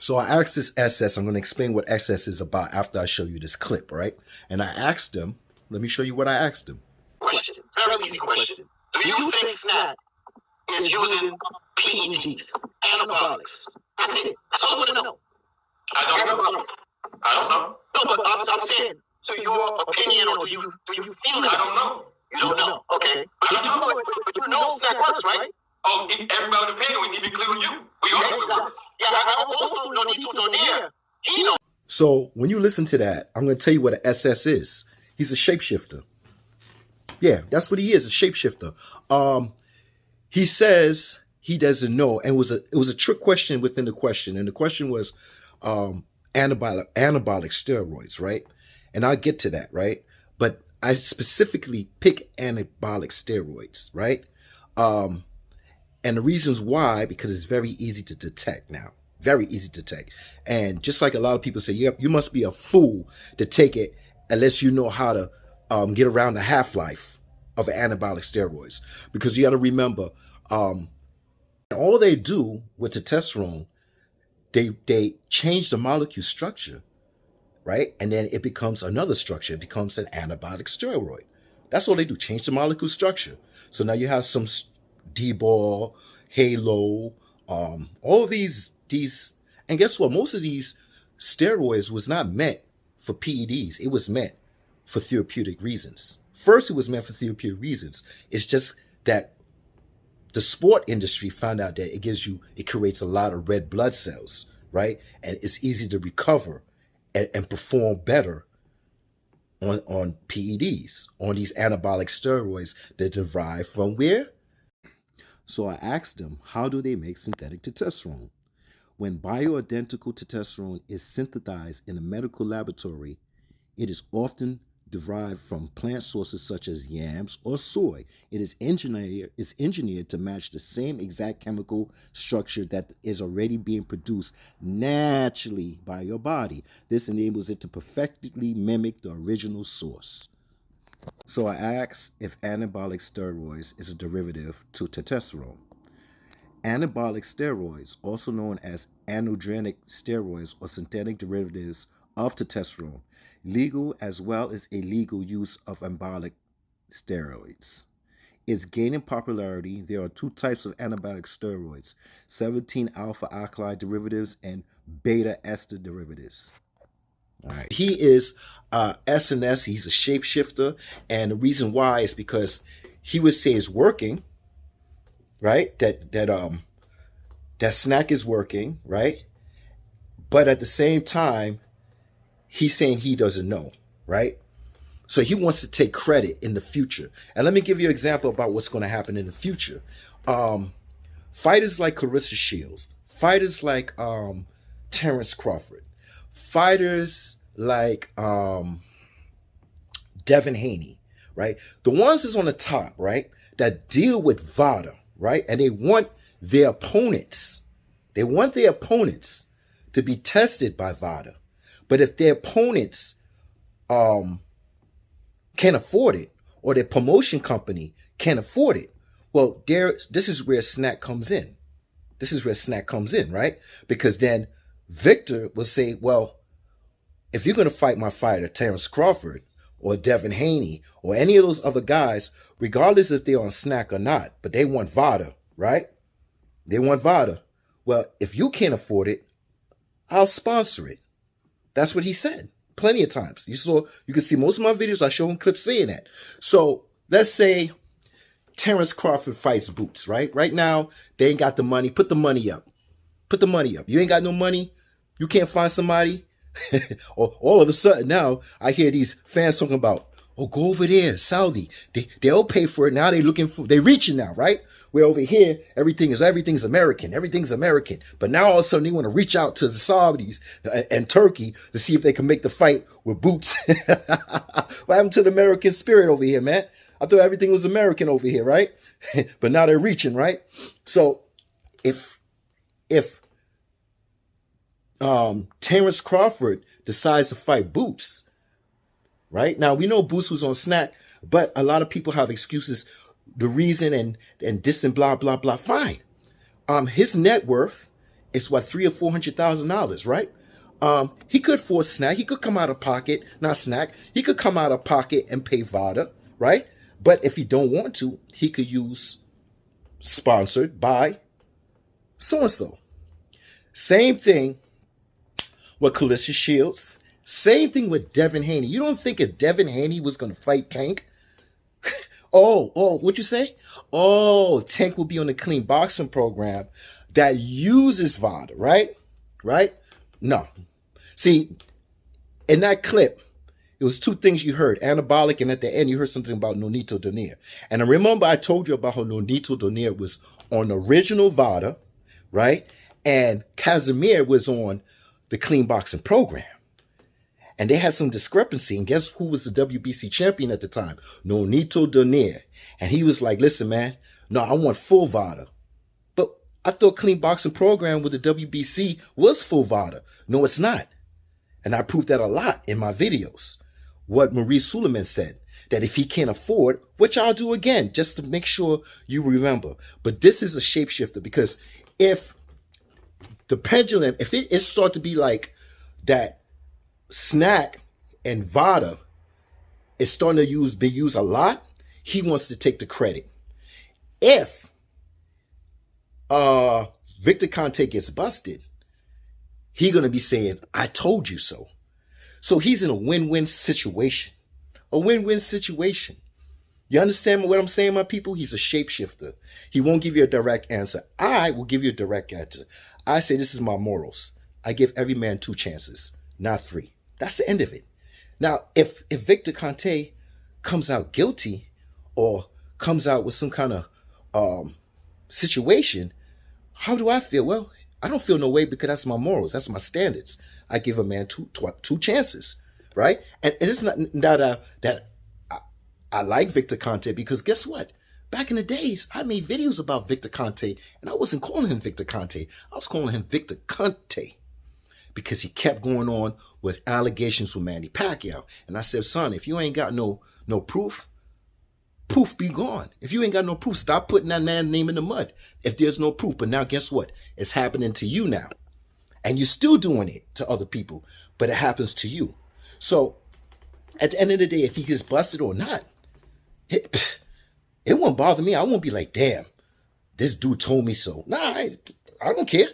So I asked this SS, I'm going to explain what SS is about after I show you this clip, right? And I asked him, let me show you what I asked him. Question, very easy question. Do you think SNAC is using PEDs, anabolics? That's it. That's all I want to know. I don't know. I don't know. No, but I'm saying, to your opinion, or do you feel it? I don't know. You don't know. Okay. But you know SNAC works, right? Oh, everybody on the panel, we need to include you. We all know it works. Yeah, I also know Nito Donier. He knows. So when you listen to that, I'm going to tell you what an SS is. He's a shapeshifter. Yeah, that's what he is, a shapeshifter. He says he doesn't know, and it was a trick question within the question, and the question was anabolic steroids, right? And I'll get to that, right? But I specifically pick anabolic steroids, right? And the reasons why, because it's very easy to detect now. Very easy to detect. And just like a lot of people say, yep, you must be a fool to take it unless you know how to get around the half-life of anabolic steroids. Because you got to remember, all they do with testosterone, they change the molecule structure, right? And then it becomes another structure. It becomes an anabolic steroid. That's all they do, change the molecule structure. So now you have some D-ball, halo, all of these, and guess what? Most of these steroids was not meant for PEDs. It was meant for therapeutic reasons. First, it was meant for therapeutic reasons. It's just that the sport industry found out that it creates a lot of red blood cells, right? And it's easy to recover and perform better on PEDs, on these anabolic steroids that derive from where? So I asked them, how do they make synthetic testosterone? When bioidentical testosterone is synthesized in a medical laboratory, it is often derived from plant sources such as yams or soy. It is engineered to match the same exact chemical structure that is already being produced naturally by your body. This enables it to perfectly mimic the original source. So I asked if anabolic steroids is a derivative to testosterone. Anabolic steroids, also known as androgenic steroids or synthetic derivatives of testosterone, legal as well as illegal use of anabolic steroids. It's gaining popularity. There are two types of anabolic steroids, 17-alpha alkyl derivatives and beta ester derivatives. All right. He is SNS. He's a shapeshifter, and the reason why is because he would say it's working, right? That SNAC is working, right? But at the same time, he's saying he doesn't know, right? So he wants to take credit in the future. And let me give you an example about what's going to happen in the future. Fighters like Clarissa Shields, fighters like Terence Crawford, fighters like Devin Haney, right? The ones that's on the top, right, that deal with VADA, right? And they want their opponents to be tested by VADA. But if their opponents can't afford it, or their promotion company can't afford it, well, this is where SNAC comes in. This is where SNAC comes in, right? Because then Victor will say, well, if you're going to fight my fighter, Terence Crawford, or Devin Haney, or any of those other guys, regardless if they're on SNAC or not, but they want VADA, right? They want VADA. Well, if you can't afford it, I'll sponsor it. That's what he said plenty of times. You can see most of my videos, I show him clips saying that. So let's say Terence Crawford fights Boots, right? Right now, they ain't got the money. Put the money up. Put the money up. You ain't got no money. You can't find somebody. All of a sudden now, I hear these fans talking about, oh, go over there, Saudi. They'll pay for it. Now they're reaching now, right? Where over here, everything's American. Everything's American. But now all of a sudden they want to reach out to the Saudis and Turkey to see if they can make the fight with Boots. What happened to the American spirit over here, man? I thought everything was American over here, right? But now they're reaching, right? So if Terence Crawford decides to fight Boots, right? Now, we know Boots was on SNAC, but a lot of people have excuses, the reason and this and blah, blah, blah. Fine. His net worth it's what, $300,000 or $400,000, right? He could afford SNAC. He could come out of pocket, not SNAC. He could come out of pocket and pay VADA, right? But if he don't want to, he could use sponsored by so-and-so. Same thing with Calista Shields. Same thing with Devin Haney. You don't think if Devin Haney was going to fight Tank? What'd you say? Oh, Tank will be on the clean boxing program that uses VADA, right? Right? No. See, in that clip, it was two things you heard, anabolic, and at the end you heard something about Nonito Donaire. And I remember I told you about how Nonito Donaire was on the original VADA, right? And Casimir was on the clean boxing program. And they had some discrepancy. And guess who was the WBC champion at the time? Nonito Donaire. And he was like, listen, man, no, I want full VADA. But I thought clean boxing program with the WBC was full VADA. No, it's not. And I proved that a lot in my videos. What Maurice Suleiman said, that if he can't afford, which I'll do again, just to make sure you remember. But this is a shapeshifter, because if the pendulum, if it starts to be like that, SNAC and VADA is starting to be used a lot, he wants to take the credit. If Victor Conte gets busted, he's going to be saying, I told you so. So he's in a win-win situation. A win-win situation. You understand what I'm saying, my people? He's a shapeshifter. He won't give you a direct answer. I will give you a direct answer. I say this is my morals. I give every man 2 chances, not 3. That's the end of it. Now, if Victor Conte comes out guilty or comes out with some kind of situation, how do I feel? Well, I don't feel no way, because that's my morals. That's my standards. I give a man two chances, right? And it's not that I like Victor Conte, because guess what? Back in the days, I made videos about Victor Conte, and I wasn't calling him Victor Conte. I was calling him Victor Conte, because he kept going on with allegations with Manny Pacquiao. And I said, son, if you ain't got no proof, proof be gone. If you ain't got no proof, stop putting that man's name in the mud. If there's no proof. But now guess what? It's happening to you now. And you're still doing it to other people, but it happens to you. So at the end of the day, if he gets busted or not, it won't bother me. I won't be like, damn, this dude told me so. Nah, I don't care.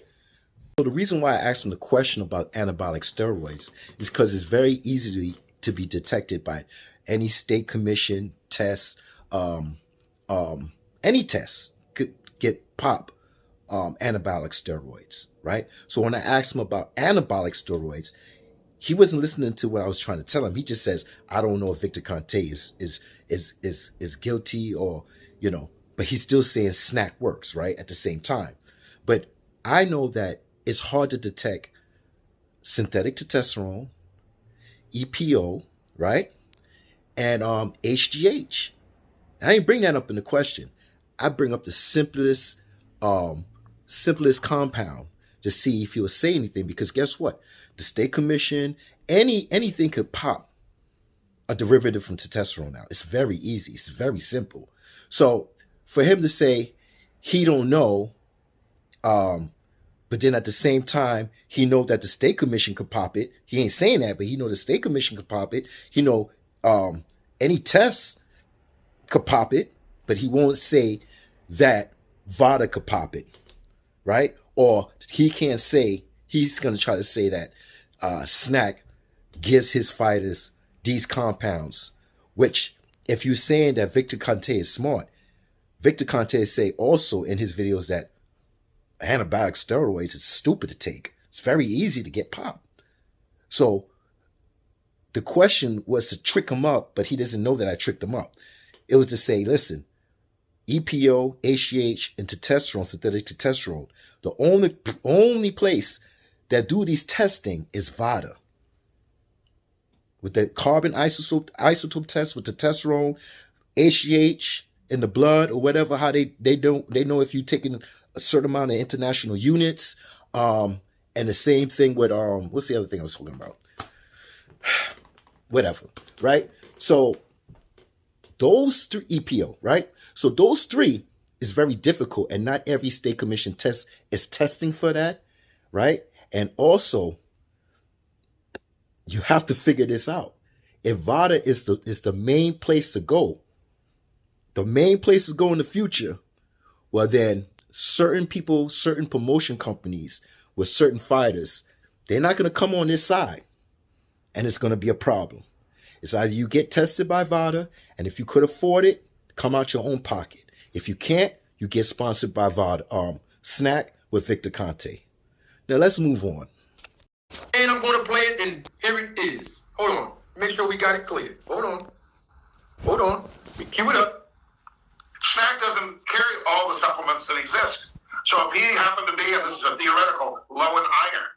So the reason why I asked him the question about anabolic steroids is because it's very easily to be detected by any state commission tests. Any test could get pop anabolic steroids, right? So when I asked him about anabolic steroids, he wasn't listening to what I was trying to tell him. He just says, I don't know if Victor Conte is guilty, or, but he's still saying SNAC works, right? At the same time. But I know that it's hard to detect synthetic testosterone, EPO, right? And HGH. I ain't bring that up in the question. I bring up the simplest compound to see if he'll say anything, because guess what? The state commission, anything could pop a derivative from testosterone now. It's very easy. It's very simple. So for him to say he don't know, but then at the same time, he know that the state commission could pop it. He ain't saying that, but he know the state commission could pop it. He know any tests could pop it, but he won't say that VADA could pop it, right? Or he can't say, he's going to try to say that SNAC gives his fighters these compounds, which if you're saying that Victor Conte is smart, Victor Conte say also in his videos that anabolic steroids is stupid to take. It's very easy to get popped. So the question was to trick him up, but he doesn't know that I tricked him up. It was to say, listen, EPO, HGH, and testosterone, synthetic testosterone, the only place that do these testing is VADA. With the carbon isotope test with the testosterone, HGH in the blood or whatever, how they know if you're taking a certain amount of international units. And the same thing with what's the other thing I was talking about? Whatever, right? So those 3 EPO, right? So those 3 is very difficult, and not every state commission test is testing for that. right? And also, you have to figure this out. If VADA is the main place to go, the main place to go in the future, well then certain people, certain promotion companies with certain fighters, they're not going to come on this side. And it's going to be a problem. It's either you get tested by VADA, and if you could afford it, come out your own pocket. If you can't, you get sponsored by VADA, SNAC with Victor Conte. Now let's move on. And I'm going to play it, and here it is. Hold on. Make sure we got it clear. Hold on. We cue it up. SNAC doesn't carry all the supplements that exist. So if he happened to be, and this is a theoretical, low in iron,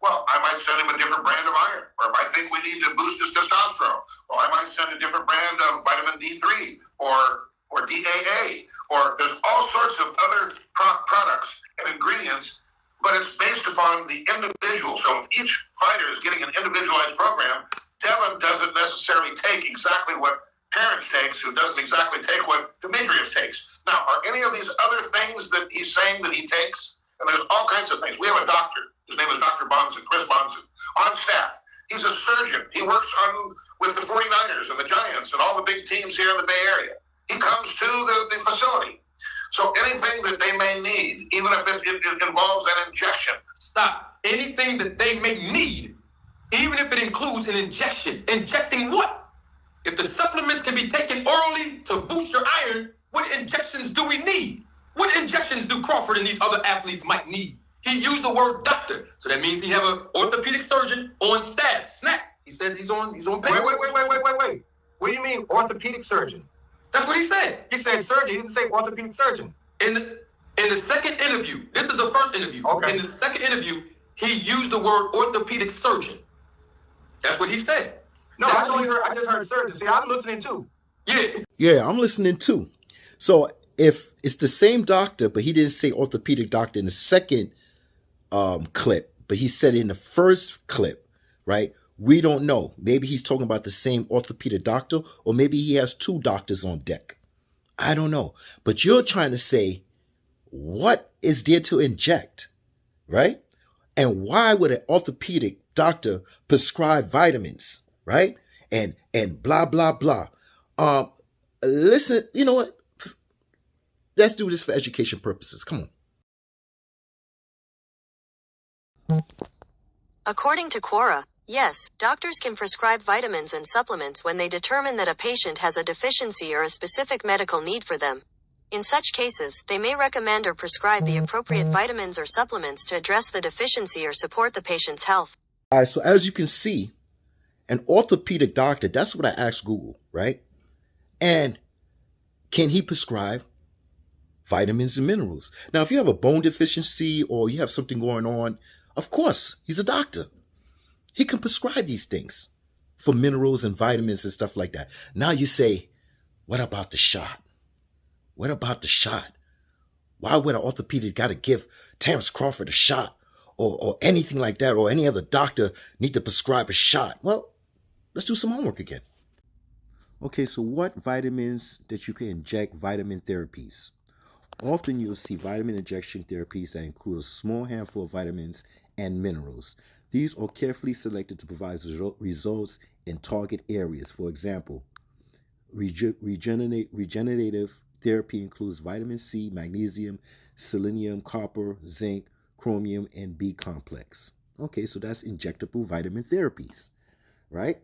well, I might send him a different brand of iron. Or if I think we need to boost his testosterone, well, I might send a different brand of vitamin D3 or DAA. Or there's all sorts of other products and ingredients, but it's based upon the individual. So if each fighter is getting an individualized program, Devin doesn't necessarily take exactly what Terence takes, who doesn't exactly take what Demetrius takes. Now, are any of these other things that he's saying that he takes? And there's all kinds of things. We have a doctor. His name is Dr. Bonson, Chris Bonson, on staff. He's a surgeon. He works with the 49ers and the Giants and all the big teams here in the Bay Area. He comes to the facility. So anything that they may need, even if it involves an injection. Stop. Anything that they may need, even if it includes an injection. Injecting what? If the supplements can be taken orally to boost your iron, what injections do we need? What injections do Crawford and these other athletes might need? He used the word doctor, so that means he have an orthopedic surgeon on staff. SNAC. He said he's on paper. Wait. What do you mean orthopedic surgeon? That's what he said. He said surgeon. He didn't say orthopedic surgeon. In the second interview, this is the first interview. Okay. In the second interview, he used the word orthopedic surgeon. That's what he said. No, I just heard surgeon. See, I'm listening too. Yeah, I'm listening too. So if it's the same doctor, but he didn't say orthopedic doctor in the second clip, but he said it in the first clip, right? We don't know. Maybe he's talking about the same orthopedic doctor, or maybe he has two doctors on deck. I don't know. But you're trying to say, what is there to inject, right? And why would an orthopedic doctor prescribe vitamins, right? And blah, blah, blah. Listen, you know what? Let's do this for education purposes. Come on. According to Quora, yes, doctors can prescribe vitamins and supplements when they determine that a patient has a deficiency or a specific medical need for them. In such cases, they may recommend or prescribe the appropriate vitamins or supplements to address the deficiency or support the patient's health. All right, so as you can see, an orthopedic doctor, that's what I asked Google, right? And can he prescribe vitamins and minerals? Now, if you have a bone deficiency or you have something going on, of course, he's a doctor. He can prescribe these things for minerals and vitamins and stuff like that. Now you say, what about the shot? What about the shot? Why would an orthopedic got to give Terence Crawford a shot or anything like that, or any other doctor need to prescribe a shot? Well, let's do some homework again. Okay, so what vitamins that you can inject? Vitamin therapies. Often you'll see vitamin injection therapies that include a small handful of vitamins and minerals. These are carefully selected to provide results in target areas. For example, regenerative therapy includes vitamin C, magnesium, selenium, copper, zinc, chromium, and B complex. Okay, so that's injectable vitamin therapies, right?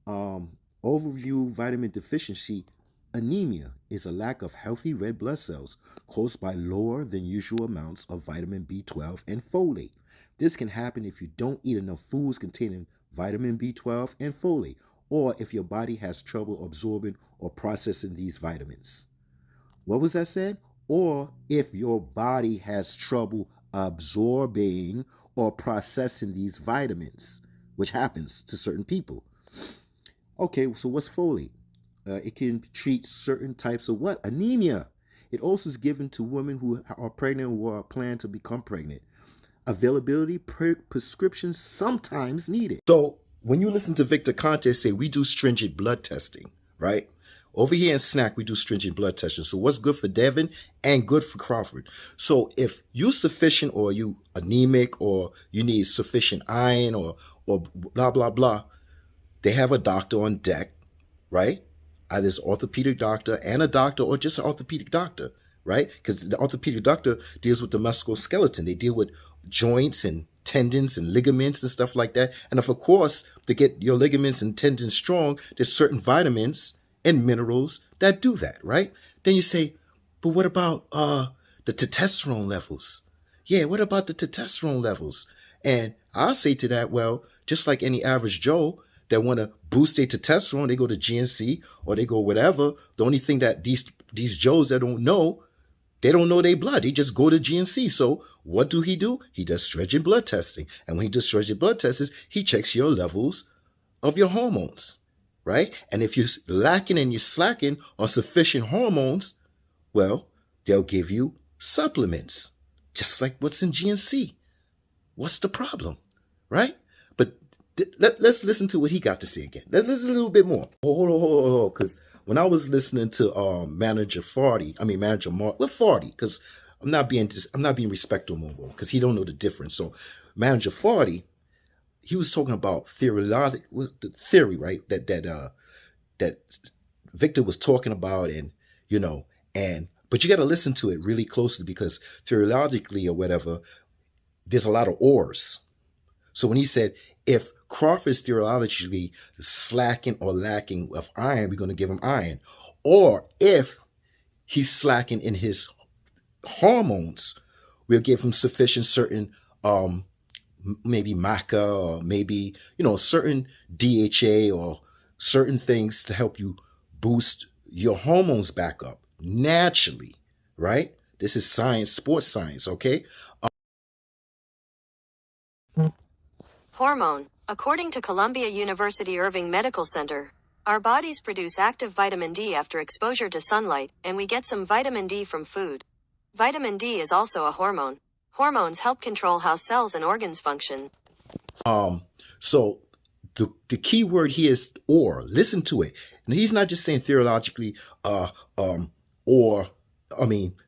Overview vitamin deficiency. Anemia is a lack of healthy red blood cells caused by lower than usual amounts of vitamin B12 and folate. This can happen if you don't eat enough foods containing vitamin B12 and folate, or if your body has trouble absorbing or processing these vitamins. What was that said? Or if your body has trouble absorbing or processing these vitamins, which happens to certain people. Okay, so what's folate? It can treat certain types of what? Anemia. It also is given to women who are pregnant or plan to become pregnant. Availability, prescriptions sometimes needed. So when you listen to Victor Conte say we do stringent blood testing, right? Over here in SNAC, we do stringent blood testing. So what's good for Devin and good for Crawford. So if you're sufficient or you anemic or you need sufficient iron or blah, blah, blah, they have a doctor on deck, right? Either it's an orthopedic doctor and a doctor or just an orthopedic doctor, right? Because the orthopedic doctor deals with the musculoskeleton. They deal with joints and tendons and ligaments and stuff like that. And if, of course, to get your ligaments and tendons strong, there's certain vitamins and minerals that do that, right? Then you say, but what about the testosterone levels? Yeah, what about the testosterone levels? And I'll say to that, well, just like any average Joe that want to boost their testosterone, they go to GNC or they go whatever. The only thing that these Joes that don't know, they don't know their blood. They just go to GNC. So what do? He does stringent blood testing. And when he does stringent blood tests, he checks your levels of your hormones, right? And if you're lacking and you're slacking on sufficient hormones, well, they'll give you supplements, just like what's in GNC. What's the problem, right? But let's listen to what he got to say again. Let's listen a little bit more. Hold on, because when I was listening to Manager Mark, what Farty? Because I'm not being respectful more because he don't know the difference. So Manager Farty, he was talking about theory, right? That Victor was talking about, but you got to listen to it really closely because theologically or whatever, there's a lot of ors. So when he said, if Crawford's theologically slacking or lacking of iron, we're going to give him iron. Or if he's slacking in his hormones, we'll give him sufficient certain, maybe maca or maybe, certain DHA or certain things to help you boost your hormones back up naturally, right? This is science, sports science, okay? Hormone. According to Columbia University Irving Medical Center, our bodies produce active vitamin D after exposure to sunlight, and we get some vitamin D from food. Vitamin D is also a hormone. Hormones help control how cells and organs function. So the key word here is or. Listen to it. And he's not just saying theologically,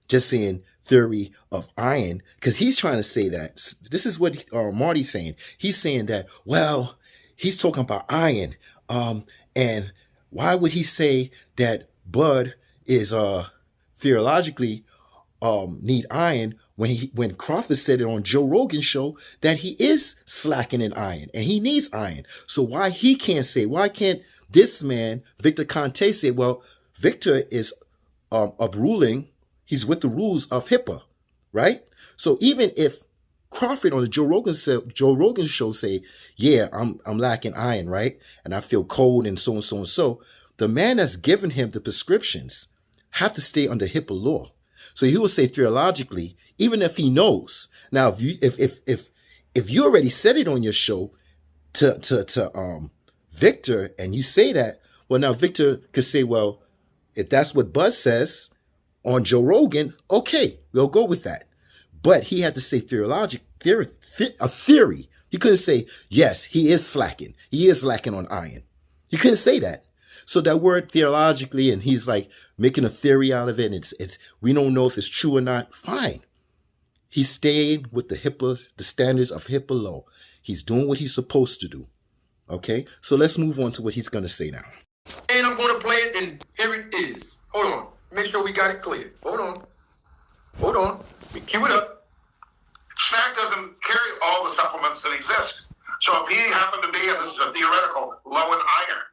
just saying theory of iron, because he's trying to say that this is what Marty's saying. He's saying that, well, he's talking about iron. And why would he say that Bud is theologically need iron when Crawford said it on Joe Rogan's show that he is slacking in iron and he needs iron? So why can't this man, Victor Conte, say, well, Victor is upruling, he's with the rules of HIPAA, right? So even if Crawford on the Joe Rogan show say, yeah, I'm lacking iron, right? And I feel cold and so and so and so, the man that's given him the prescriptions have to stay under HIPAA law. So he will say theologically, even if he knows. Now, if you already said it on your show to Victor and you say that, well, now Victor could say, well, if that's what Buzz says on Joe Rogan, okay, we'll go with that. But he had to say a theory. He couldn't say, yes, he is slacking. He is lacking on iron. He couldn't say that. So that word theologically, and he's like making a theory out of it, and it's we don't know if it's true or not. Fine. He's staying with the standards of HIPAA law. He's doing what he's supposed to do. Okay? So let's move on to what he's going to say now. And I'm going to play it, and here it is. Hold on. Make sure we got it clear. Hold on. We cue it up. SNAC doesn't carry all the supplements that exist. So if he happened to be, and this is a theoretical, low in iron,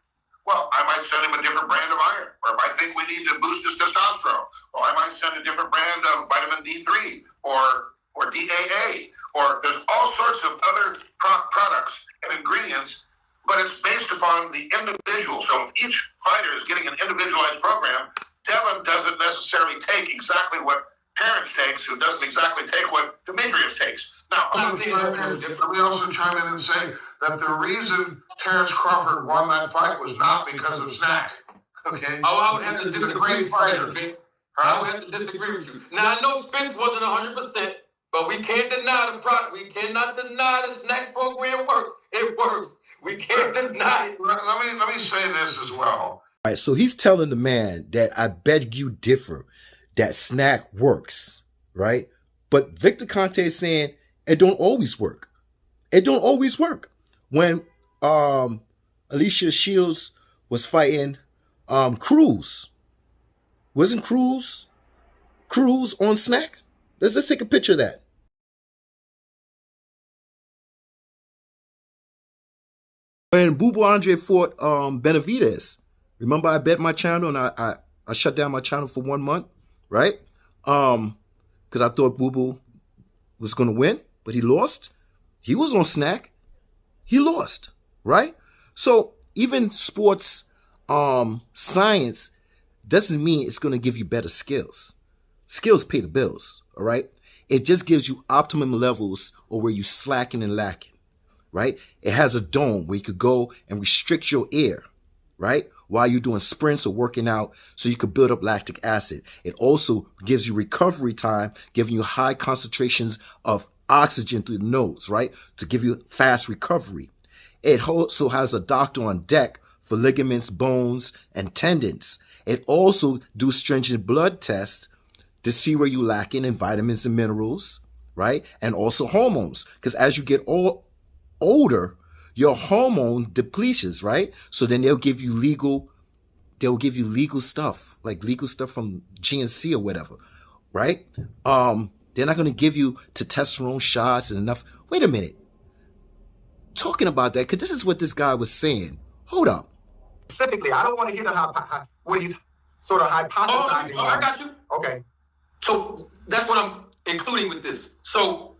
well, I might send him a different brand of iron. Or if I think we need to boost his testosterone, or I might send a different brand of vitamin D3 or DAA, or there's all sorts of other products and ingredients, but it's based upon the individual. So if each fighter is getting an individualized program, Devin doesn't necessarily take exactly what Terence takes, who doesn't exactly take what Demetrius takes. Now, let me also chime in and say that the reason Terence Crawford won that fight was not because of SNAC. Okay? I would have to disagree with you, Vic. I would have to disagree with you. Now, I know Spence wasn't 100%, but we can't deny the product. We cannot deny the SNAC program works. It works. We can't deny it. Let me say this as well. All right, so he's telling the man that I beg you differ, that SNAC works, right? But Victor Conte is saying it don't always work. It don't always work. When Alicia Shields was fighting Cruz, wasn't Cruz on SNAC? Let's take a picture of that. When Bubu Andre fought Benavidez, remember I bet my channel and I shut down my channel for 1 month, right? Because I thought Bubu was going to win, but he lost. He was on SNAC. He lost, right? So even sports science doesn't mean it's going to give you better skills. Skills pay the bills, all right? It just gives you optimum levels or where you slacking and lacking, right? It has a dome where you could go and restrict your air, right? While you're doing sprints or working out so you could build up lactic acid. It also gives you recovery time, giving you high concentrations of oxygen through the nose, right? To give you fast recovery. It also has a doctor on deck for ligaments, bones, and tendons. It also do stringent blood tests to see where you lacking in vitamins and minerals, right? And also hormones. Because as you get older, your hormone depletions, right? So then they'll give you legal stuff, like legal stuff from GNC or whatever, right? They're not going to give you testosterone shots and enough. Wait a minute. Talking about that, because this is what this guy was saying. Hold up. Specifically, I don't want to hear what he's sort of hypothesizing. Oh, I got you. Okay. So that's what I'm including with this. So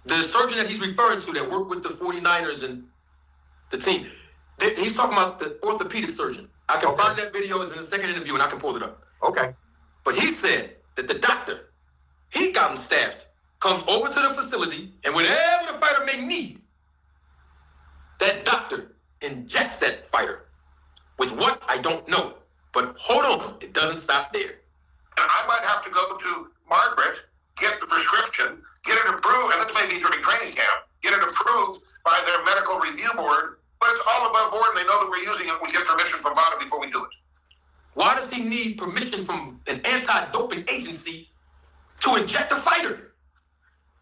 the surgeon that he's referring to that worked with the 49ers and the team, he's talking about the orthopedic surgeon. I can find that video. It's in the second interview, and I can pull it up. Okay. But he said that the doctor, he got him staffed, comes over to the facility, and whenever the fighter may need, that doctor injects that fighter. With what? I don't know. But hold on, it doesn't stop there. And I might have to go to Margaret, get the prescription, get it approved, and this may be during training camp, get it approved by their medical review board, but it's all above board and they know that we're using it. We get permission from VADA before we do it. Why does he need permission from an anti-doping agency to inject a fighter?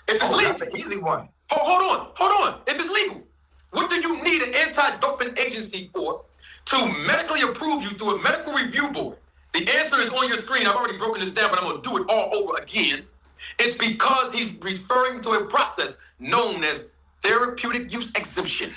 If it's legal. That's an easy one. Hold on. If it's legal, what do you need an anti-doping agency for to medically approve you through a medical review board? The answer is on your screen. I've already broken this down, but I'm going to do it all over again. It's because he's referring to a process known as therapeutic use exemption.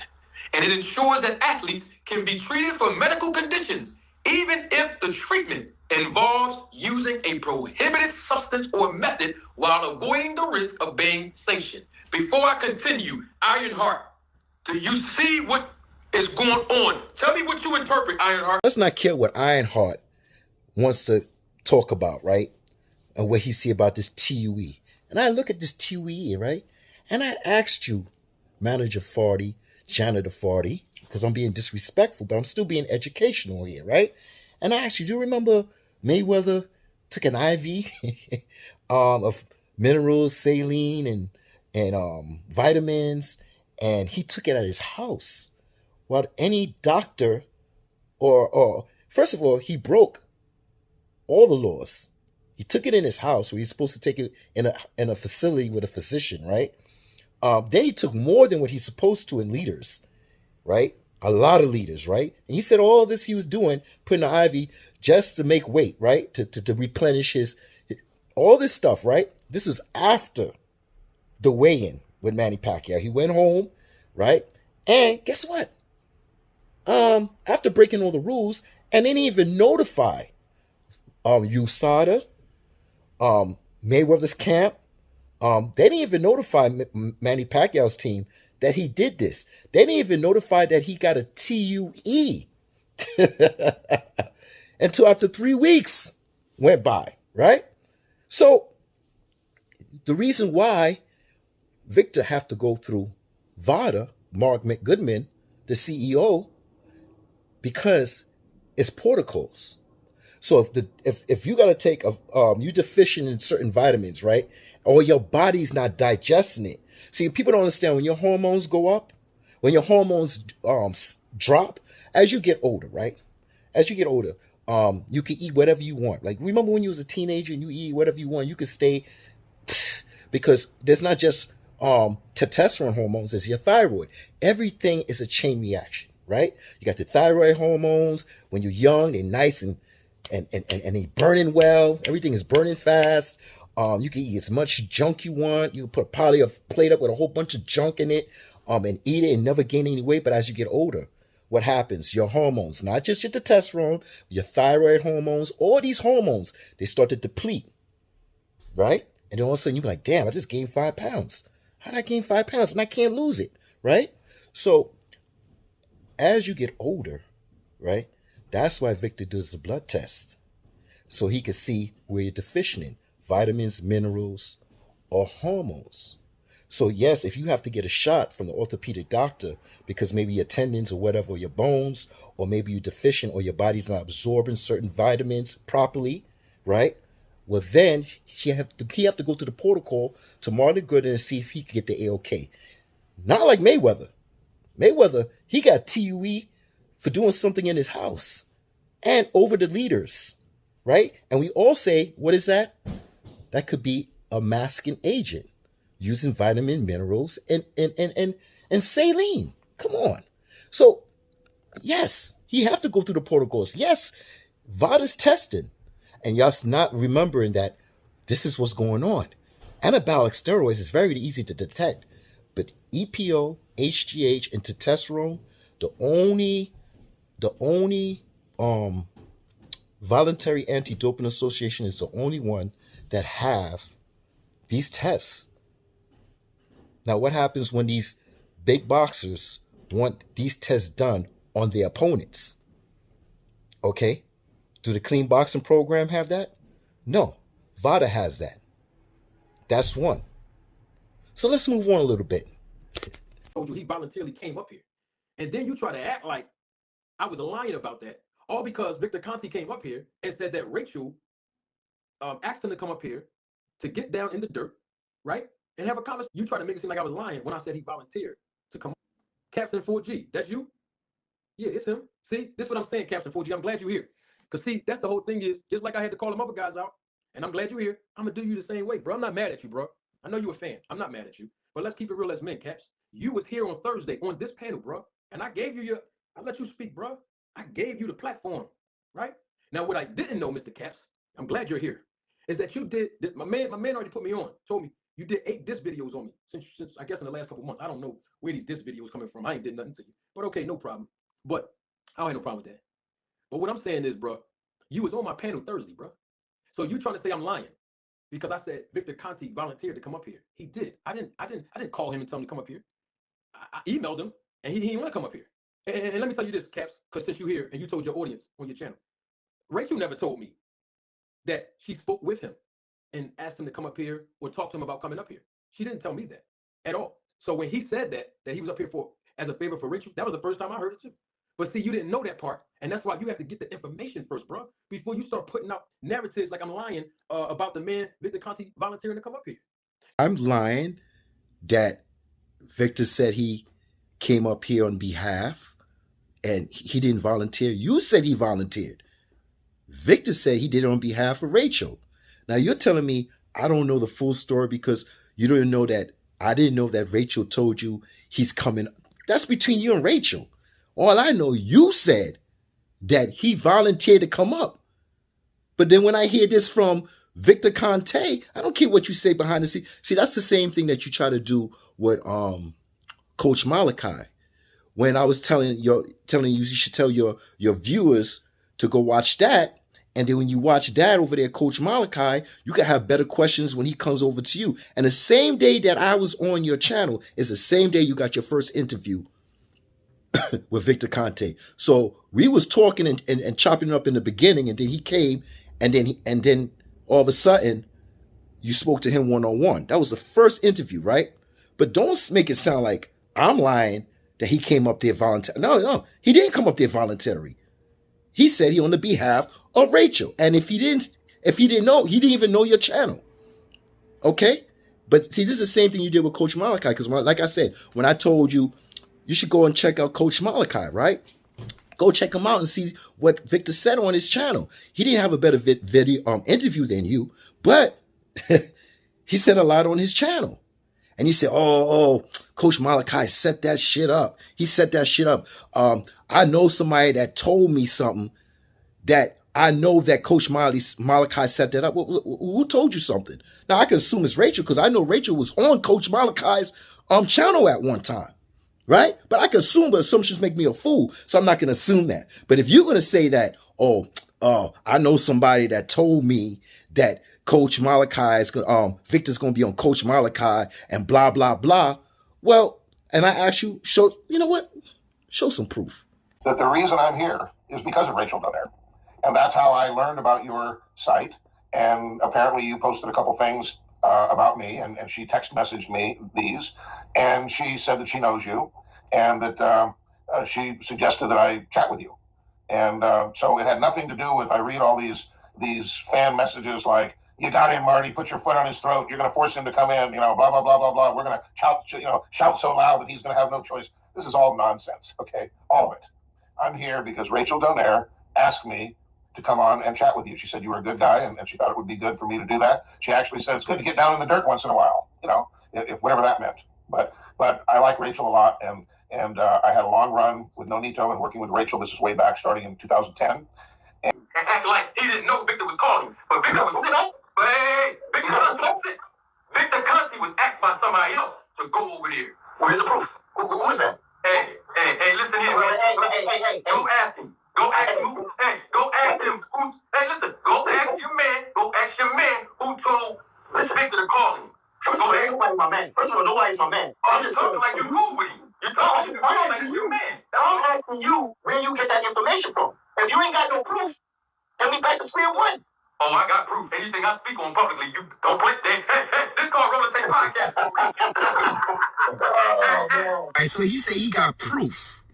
And it ensures that athletes can be treated for medical conditions, even if the treatment involves using a prohibited substance or method while avoiding the risk of being sanctioned. Before I continue, Ironheart, do you see what is going on? Tell me what you interpret, Ironheart. Let's not care what Ironheart wants to talk about, right? And what he see about this TUE. And I look at this TUE, right? And I asked you, Manager Farty, Janitor Farty, because I'm being disrespectful, but I'm still being educational here, right? And I asked you, do you remember Mayweather took an IV of minerals, saline, and vitamins, and he took it at his house? Well, any doctor, or first of all, he broke all the laws. He took it in his house, where he's supposed to take it in a facility with a physician, right? Then he took more than what he's supposed to in liters, right? A lot of liters, right? And he said all this he was doing, putting an IV just to make weight, right? To replenish his all this stuff, right? This is after the weigh-in with Manny Pacquiao. He went home, right? And guess what? After breaking all the rules, and they didn't even notify USADA, Mayweather's camp. They didn't even notify Manny Pacquiao's team that he did this. They didn't even notify that he got a TUE until after 3 weeks went by, right? So the reason why Victor have to go through VADA, Mark McGoodman, the CEO, because it's protocols. So if you got to take you deficient in certain vitamins, right? Or your body's not digesting it. See, people don't understand when your hormones go up, when your hormones drop as you get older, right? as you get older, you can eat whatever you want. Like, remember when you was a teenager and you eat whatever you want, you could stay, because there's not just testosterone hormones, it's your thyroid. Everything is a chain reaction, right? You got the thyroid hormones. When you're young, they're nice and they burning well. Everything is burning fast. You can eat as much junk you want. You can put a plate up with a whole bunch of junk in it, and eat it and never gain any weight. But as you get older, what happens? Your hormones, not just your testosterone, your thyroid hormones, all these hormones, they start to deplete, right? And then all of a sudden you're like, damn, I just gained 5 pounds. How did I gain 5 pounds? And I can't lose it, right? So as you get older, right, that's why Victor does the blood test, so he can see where you're deficient in vitamins, minerals, or hormones. So yes, if you have to get a shot from the orthopedic doctor because maybe your tendons or whatever, or your bones, or maybe you're deficient or your body's not absorbing certain vitamins properly, right? Well, then he have to go to the protocol to monitor good and see if he can get the A-OK. Not like Mayweather. Mayweather, he got TUE for doing something in his house and over the leaders, right? And we all say, what is that? That could be a masking agent using vitamin, minerals, and saline. Come on. So, yes, he have to go through the protocols. Yes, VADA's testing. And y'all not remembering that this is what's going on. Anabolic steroids is very easy to detect. But EPO, HGH, and testosterone, the only voluntary anti-doping association is the only one that have these tests. Now, what happens when these big boxers want these tests done on their opponents? Okay? Do the clean boxing program have that? No. VADA has that. That's one. So let's move on a little bit. Told you he voluntarily came up here. And then you try to act like I was lying about that. All because Victor Conti came up here and said that Rachel asked him to come up here to get down in the dirt, right? And have a conversation. You try to make it seem like I was lying when I said he volunteered to come up. Captain 4G, that's you? Yeah, it's him. See, this is what I'm saying, Captain 4G. I'm glad you're here. Because see, that's the whole thing is, just like I had to call them other guys out, and I'm glad you're here, I'm going to do you the same way, bro. I'm not mad at you, bro. I know you're a fan. I'm not mad at you. But let's keep it real as men, Caps. You was here on Thursday on this panel, bro. And I let you speak, bro. I gave you the platform, right? Now, what I didn't know, Mr. Caps, I'm glad you're here, is that you did this. My man already put me on, told me you did 8 diss videos on me since I guess in the last couple months. I don't know where these diss videos coming from. I ain't did nothing to you. But okay, no problem. But I don't have no problem with that. But what I'm saying is, bro, you was on my panel Thursday, bro. So you trying to say I'm lying because I said Victor Conti volunteered to come up here. He did. I didn't call him and tell him to come up here. I emailed him and he didn't want to come up here. And let me tell you this, Caps, because since you're here and you told your audience on your channel, Rachel never told me that she spoke with him and asked him to come up here or talk to him about coming up here. She didn't tell me that at all. So when he said that he was up here for as a favor for Rachel, that was the first time I heard it too. But see, you didn't know that part. And that's why you have to get the information first, bro, before you start putting out narratives like I'm lying about the man, Victor Conti, volunteering to come up here. I'm lying that Victor said he came up here on behalf and he didn't volunteer. You said he volunteered. Victor said he did it on behalf of Rachel. Now you're telling me I don't know the full story because you don't know that I didn't know that Rachel told you he's coming. That's between you and Rachel. All I know, you said that he volunteered to come up. But then when I hear this from Victor Conte, I don't care what you say behind the scenes. See, that's the same thing that you try to do with Coach Malachi. When I was telling you should tell your viewers to go watch that. And then when you watch that over there, Coach Malachi, you can have better questions when he comes over to you. And the same day that I was on your channel is the same day you got your first interview with Victor Conte. So we was talking and chopping it up in the beginning, and then he came, and then all of a sudden you spoke to him one-on-one. That was the first interview, right? But don't make it sound like I'm lying that he came up there voluntarily. No, he didn't come up there voluntarily. He said he on the behalf of Rachel. And if he didn't know, he didn't even know your channel. Okay? But see, this is the same thing you did with Coach Malachi. Because like I said, when I told you, you should go and check out Coach Malachi, right? Go check him out and see what Victor said on his channel. He didn't have a better video interview than you, but he said a lot on his channel. And he said, oh, Coach Malachi set that shit up. He set that shit up. I know somebody that told me something that I know that Coach Malachi set that up. Who told you something? Now, I can assume it's Rachel because I know Rachel was on Coach Malachi's channel at one time, right? But I can assume, but assumptions make me a fool, so I'm not going to assume that. But if you're going to say that, I know somebody that told me that Coach Malachi is Victor's going to be on Coach Malachi and blah, blah, blah. Well, and I ask you, you know what? Show some proof. That the reason I'm here is because of Rachel Donaire. And that's how I learned about your site. And apparently you posted a couple things about me, and she text messaged me these. And she said that she knows you, and that she suggested that I chat with you. And so it had nothing to do with, I read all these fan messages like, you got him, Marty, put your foot on his throat, you're going to force him to come in, blah, blah, blah, blah, blah. We're going to shout so loud that he's going to have no choice. This is all nonsense, okay? All of it. I'm here because Rachel Donaire asked me to come on and chat with you. She said you were a good guy, and she thought it would be good for me to do that. She actually said it's good to get down in the dirt once in a while, if whatever that meant. But I like Rachel a lot, and I had a long run with Nonito and working with Rachel. This is way back, starting in 2010. And act like he didn't know Victor was calling. But Victor was sick. But hey, Victor Conti was sick. Victor Conti was asked by somebody else to go over there. Where's the proof? Who is that? Hey, listen here, man. Hey. Go ask him. Go ask him who. Hey, go ask him who. Hey, listen. Go ask your man. Go ask your man who told Victor to call him. First of all, nobody's my man. Nobody's my man. I'm just talking like you cool with him. You're talking like it's your man. I'm asking you where you get that information from. If you ain't got no proof, then we back to square one. Oh, I got proof. Anything I speak on publicly, you don't play. Hey, this called Roller Tape Podcast. All right, so he said he got proof.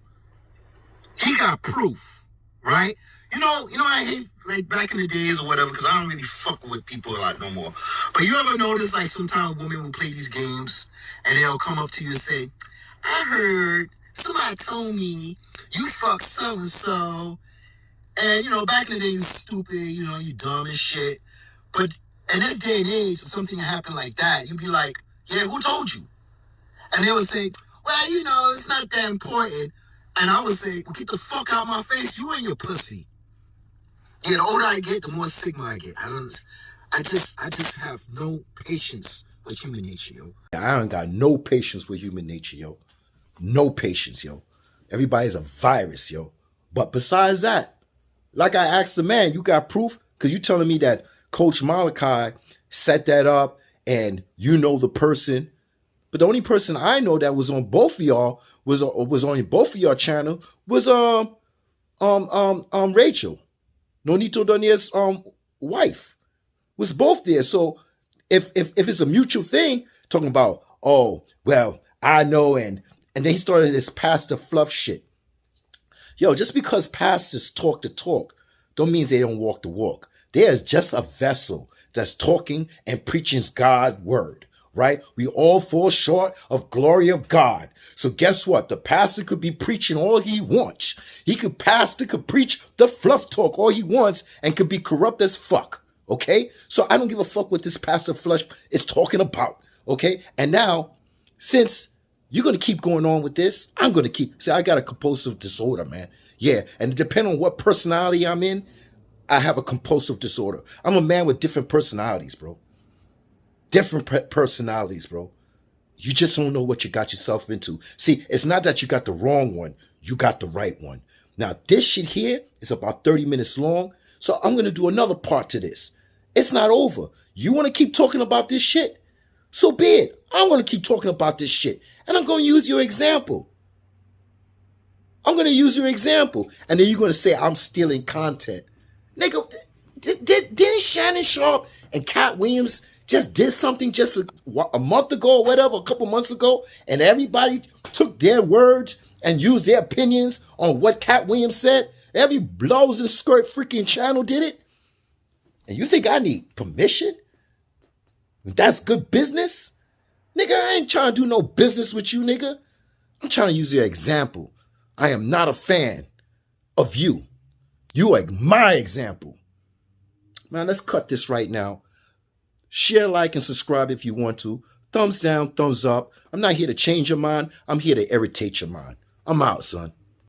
He got proof, right? You know, I hate, like, back in the days or whatever, because I don't really fuck with people a lot no more. But you ever notice, like, sometimes women will play these games, and they'll come up to you and say, I heard somebody told me you fucked so-and-so. And, back in the days, stupid, you dumb as shit. But in this day and age, if something happened like that, you'd be like, yeah, who told you? And they would say, well, it's not that important. And I would say, well, get the fuck out of my face, you and your pussy. Yeah, the older I get, the more stigma I get. I just have no patience with human nature, yo. I ain't got no patience with human nature, yo. No patience, yo. Everybody's a virus, yo. But besides that, like I asked the man, you got proof? Because you telling me that Coach Malachi set that up and you know the person. But the only person I know that was on both of y'all was on both of y'all channel was Rachel. Nonito Donier's wife was both there. So if it's a mutual thing, talking about, oh, well, I know, and then he started this pastor fluff shit. Yo, just because pastors talk the talk, don't mean they don't walk the walk. They are just a vessel that's talking and preaching God's word, right? We all fall short of glory of God. So guess what? The pastor could be preaching all he wants. Pastor could preach the fluff talk all he wants and could be corrupt as fuck, okay? So I don't give a fuck what this pastor fluff is talking about, okay? And now, since you're going to keep going on with this, I'm going to keep. See, I got a compulsive disorder, man. Yeah, and depending on what personality I'm in, I have a compulsive disorder. I'm a man with different personalities, bro. Different personalities, bro. You just don't know what you got yourself into. See, it's not that you got the wrong one. You got the right one. Now, this shit here is about 30 minutes long, so I'm going to do another part to this. It's not over. You want to keep talking about this shit? So be it. I'm going to keep talking about this shit. And I'm going to use your example. And then you're going to say I'm stealing content. Nigga, didn't Shannon Sharp and Cat Williams just did something just a month ago or whatever, a couple months ago, and everybody took their words and used their opinions on what Cat Williams said? Every blows and skirt freaking channel did it? And you think I need permission? That's good business? Nigga, I ain't trying to do no business with you, nigga. I'm trying to use your example. I am not a fan of you. You are my example. Man, let's cut this right now. Share, like, and subscribe if you want to. Thumbs down, thumbs up. I'm not here to change your mind. I'm here to irritate your mind. I'm out, son.